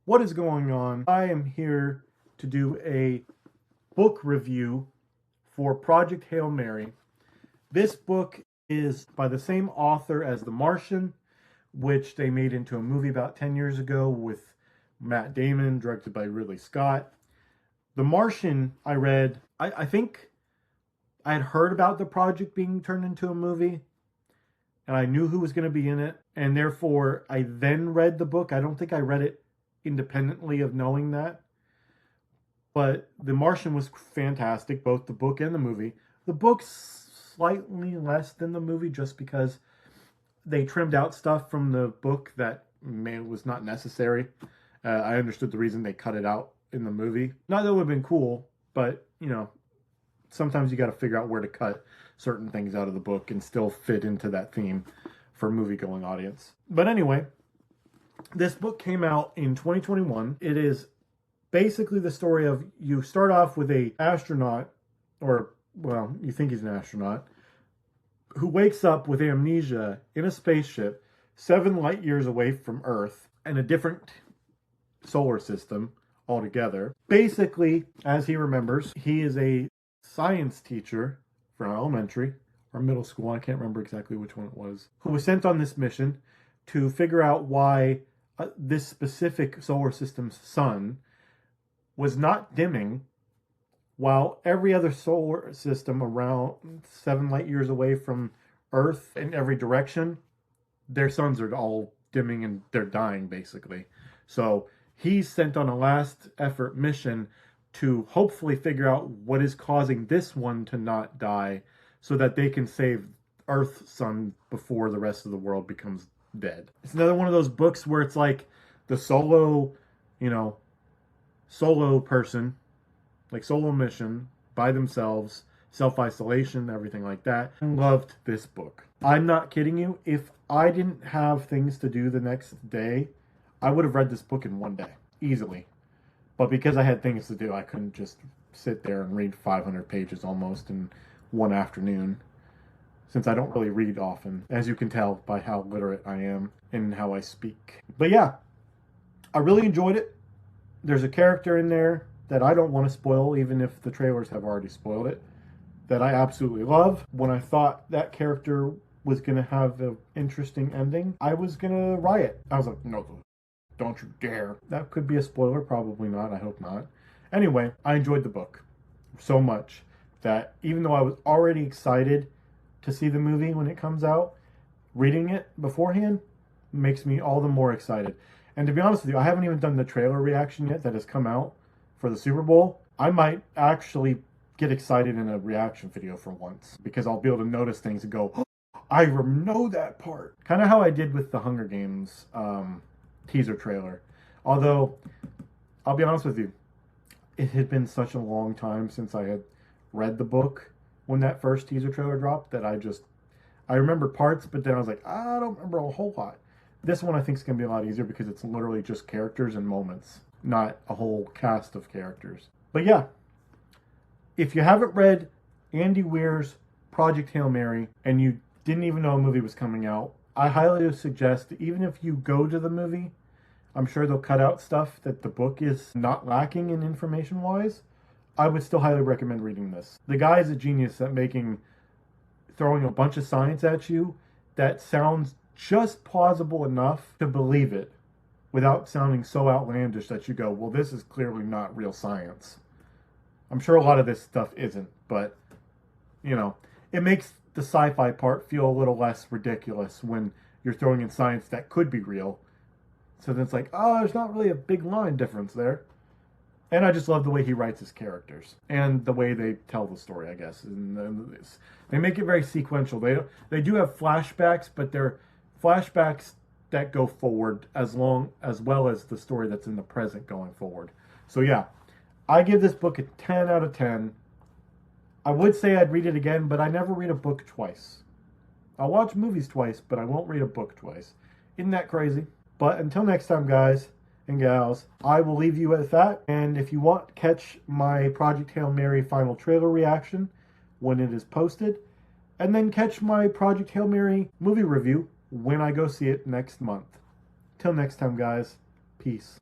What is going on? I am here to do a book review for Project Hail Mary. This book is by the same author as The Martian, which they made into a movie about 10 years ago with Matt Damon, directed by Ridley Scott. The Martian, I read, I think I had heard about the project being turned into a movie, and I knew who was going to be in it, and therefore I then read the book. I don't think I read it independently of knowing that. But The Martian was fantastic, both the book and the movie. The book's slightly less than the movie just because they trimmed out stuff from the book that was not necessary. I understood the reason they cut it out in the movie. Not that it would have been cool, but, sometimes you got to figure out where to cut certain things out of the book and still fit into that theme for a movie-going audience. But anyway, this book came out in 2021. It is basically the story of, you start off with a astronaut, or, well, you think he's an astronaut, who wakes up with amnesia in a spaceship 7 light years away from Earth in a different solar system altogether. Basically, as he remembers, he is a science teacher from elementary or middle school, I can't remember exactly which one it was, who was sent on this mission to figure out why this specific solar system's sun was not dimming while every other solar system around 7 light years away from Earth in every direction, their suns are all dimming and they're dying basically. So he's sent on a last effort mission to hopefully figure out what is causing this one to not die so that they can save Earth's sun before the rest of the world becomes dead. It's another one of those books where it's like the solo person, like solo mission by themselves, self-isolation, everything like that. I loved this book. I'm not kidding you. If I didn't have things to do the next day, I would have read this book in one day, easily. But because I had things to do, I couldn't just sit there and read 500 pages almost in one afternoon, since I don't really read often, as you can tell by how literate I am and how I speak. But yeah, I really enjoyed it. There's a character in there that I don't want to spoil, even if the trailers have already spoiled it, that I absolutely love. When I thought that character was going to have an interesting ending, I was going to riot. I was like, no, don't you dare. That could be a spoiler, probably not, I hope not. Anyway, I enjoyed the book so much that even though I was already excited to see the movie when it comes out, reading it beforehand makes me all the more excited. And to be honest with you, I haven't even done the trailer reaction yet that has come out for the Super Bowl. I might actually get excited in a reaction video for once, because I'll be able to notice things and go, oh, I know that part. Kind of how I did with the Hunger Games teaser trailer. Although, I'll be honest with you, it had been such a long time since I had read the book when that first teaser trailer dropped that I remember parts, but then I was like, I don't remember a whole lot. This one I think is going to be a lot easier because it's literally just characters and moments, not a whole cast of characters. But yeah, if you haven't read Andy Weir's Project Hail Mary and you didn't even know a movie was coming out, I highly suggest that even if you go to the movie, I'm sure they'll cut out stuff that the book is not lacking in information-wise. I would still highly recommend reading this. The guy is a genius at throwing a bunch of science at you that sounds just plausible enough to believe it without sounding so outlandish that you go, well, this is clearly not real science. I'm sure a lot of this stuff isn't, but, it makes the sci-fi part feel a little less ridiculous when you're throwing in science that could be real. So then it's like, oh, there's not really a big line difference there. And I just love the way he writes his characters and the way they tell the story, I guess. And they make it very sequential. They do have flashbacks, but they're flashbacks that go forward as well as the story that's in the present going forward. So yeah, I give this book a 10 out of 10. I would say I'd read it again, but I never read a book twice. I'll watch movies twice, but I won't read a book twice. Isn't that crazy? But until next time, guys and gals, I will leave you with that. And if you want, catch my Project Hail Mary final trailer reaction when it is posted. And then catch my Project Hail Mary movie review when I go see it next month. Till next time, guys. Peace.